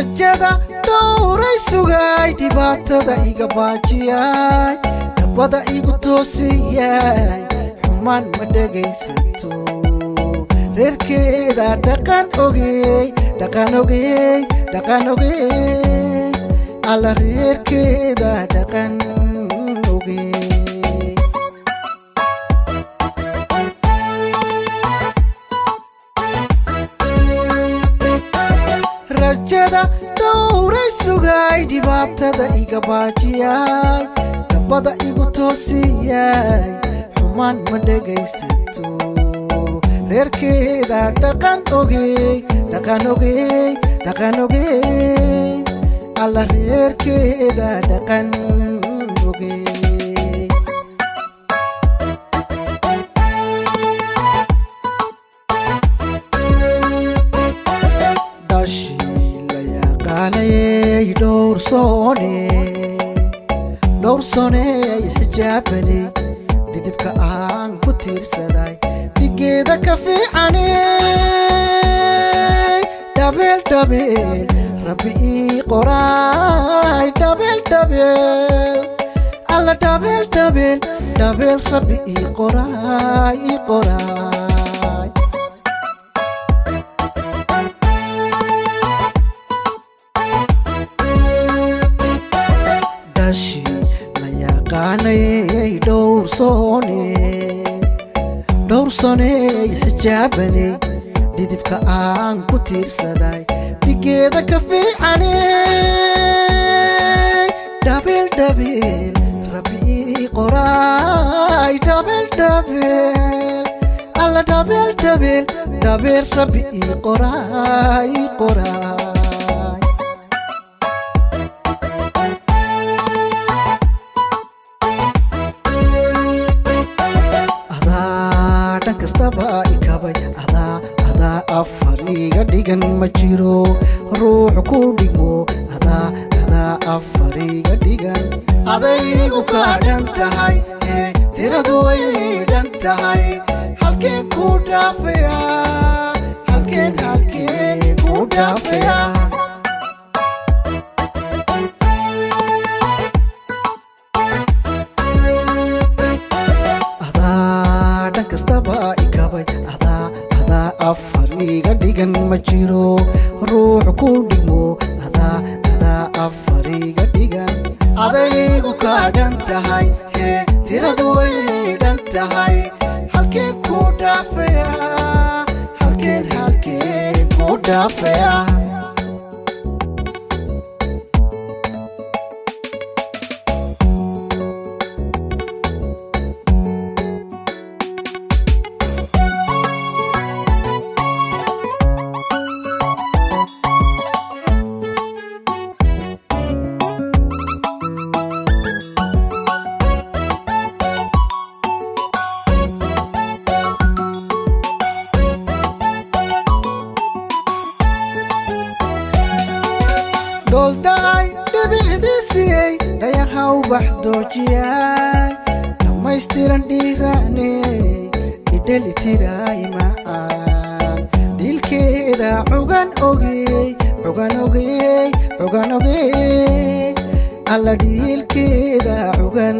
rajada dhowray sugay dhibaatada iga baajiyay nabada igu toosiyay xumaan ma dhagaysato reerkeeda dhaqan ogey alla reerkeeda dhaqan ogey rajada dhowray sugay dhibaatada iga baajiyay nabada igu toosiyay xumaan ma dhagaysato reerkeeda dhaqan ogey alla reerkeeda dhaqan ogey dhowr sone xijaabani didibka aan ku tiirsaday dhigeeda ka fiicanay dabeel rabbi ii qoray dabeel alla dabeel rabbi ii qoray dhowr sone xijaabani didibka aan ku tiirsaday dhigeeda ka fiicanay dabeel rabbi ii qoray dabeel alla dabeel rabbi ii qoray kastaba ikabay ada afariga dhigan ma jiro ruux ku dhigmo ada afariga dhigan adaygu ka dhan tahay tiradu way dhan tahay halkeen ku dhaafaya halkeen ku dhaafaya kastaba ikabay ada afariga dhigan ma jiro ruux ku dhigmo ada afariga dhigan adaygu ka dhan tahay tiradu way dhan tahay halkeen ku dhaafaya halkeen ku dhaafaya doldaay dhibicdiisiyey dhayahaw baxdoojiyay dhamaystiran dhiiraaney idhelitiray macaan dhilkeeda cugan ogey alla dhiilkeeda cugan